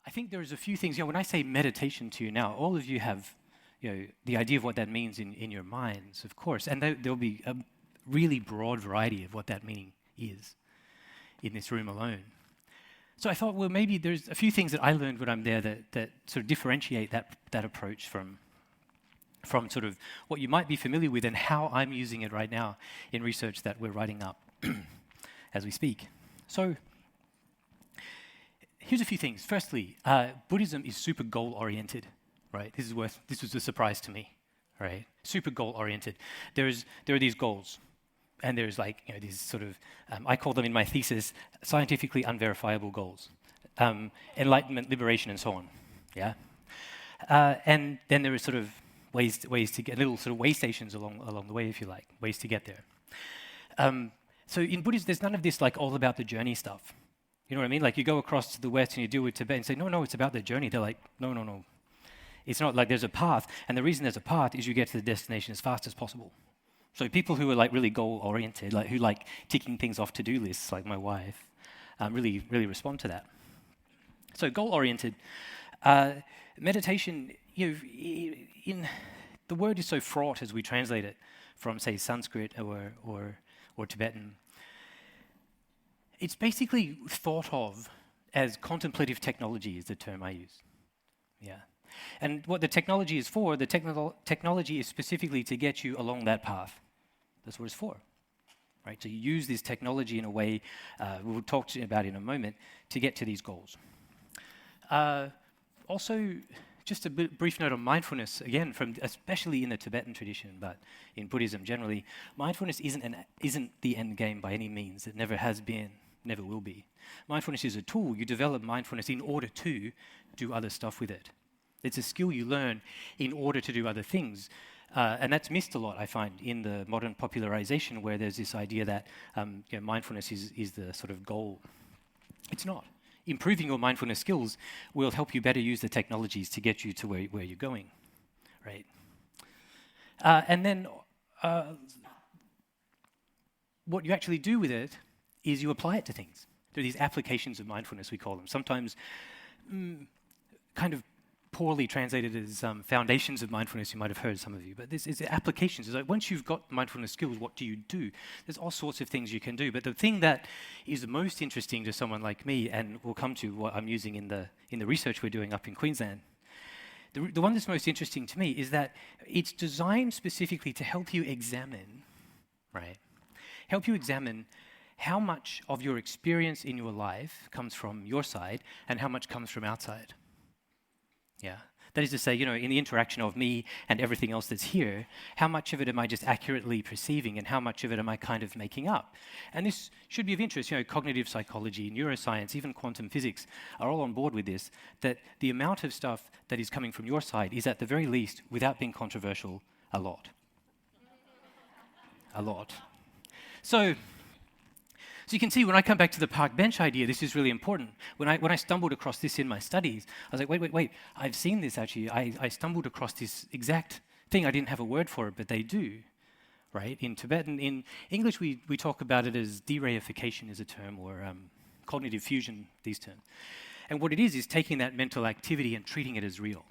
I think there's a few things, when I say meditation to you now, all of you have, the idea of what that means in your minds, of course, and there'll be a really broad variety of what that meaning is in this room alone. So I thought, well, maybe there's a few things that I learned when I'm there that sort of differentiate that approach from sort of what you might be familiar with and how I'm using it right now in research that we're writing up as we speak. So here's a few things. Firstly, Buddhism is super goal-oriented, right? This was a surprise to me, right? Super goal-oriented. There are these goals, and there's these sort of, I call them in my thesis, scientifically unverifiable goals. Enlightenment, liberation, and so on, yeah? And then there are sort of ways to get, little sort of way stations along the way, if you like, ways to get there. So in Buddhism, there's none of this all about the journey stuff. You know what I mean? You go across to the West and you deal with Tibet and say, no, it's about the journey. They're like, no. It's not like there's a path. And the reason there's a path is you get to the destination as fast as possible. So people who are really goal-oriented, who like ticking things off to-do lists, like my wife, really respond to that. So goal-oriented. Meditation, the word is so fraught as we translate it from, say, Sanskrit or Tibetan. It's basically thought of as contemplative technology is the term I use. Yeah. And what the technology is for, the technology is specifically to get you along that path. That's what it's for. Right? So you use this technology in a way, we'll talk to you about in a moment, to get to these goals. Also, just a brief note on mindfulness, again, especially in the Tibetan tradition, but in Buddhism generally, mindfulness isn't the end game by any means. It never has been, never will be. Mindfulness is a tool. You develop mindfulness in order to do other stuff with it. It's a skill you learn in order to do other things. And that's missed a lot, I find, in the modern popularization, where there's this idea that mindfulness is the sort of goal. It's not. Improving your mindfulness skills will help you better use the technologies to get you to where you're going, right? And then what you actually do with it is you apply it to things. There are these applications of mindfulness, we call them. Sometimes kind of poorly translated as foundations of mindfulness, you might have heard, some of you. But this is applications. It's like once you've got mindfulness skills, what do you do? There's all sorts of things you can do. But the thing that is most interesting to someone like me, and we'll come to what I'm using in the research we're doing up in Queensland, the one that's most interesting to me is that it's designed specifically to help you examine, right? Help you examine how much of your experience in your life comes from your side and how much comes from outside. Yeah, that is to say, in the interaction of me and everything else that's here, how much of it am I just accurately perceiving and how much of it am I kind of making up? And this should be of interest. Cognitive psychology, neuroscience, even quantum physics are all on board with this, that the amount of stuff that is coming from your side is at the very least, without being controversial, a lot. A lot. So you can see when I come back to the park bench idea, this is really important. When I stumbled across this in my studies, I was like, wait, I've seen this actually. I stumbled across this exact thing. I didn't have a word for it, but they do, right? In Tibetan, in English, we talk about it as dereification is a term, or cognitive fusion, these terms. And what it is taking that mental activity and treating it as real.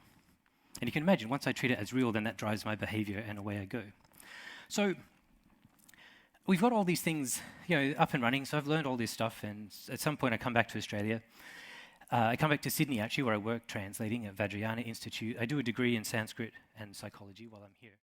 And you can imagine, once I treat it as real, then that drives my behavior and away I go. So we've got all these things, up and running, so I've learned all this stuff, and at some point I come back to Australia. I come back to Sydney, actually, where I work translating at Vajrayana Institute. I do a degree in Sanskrit and psychology while I'm here.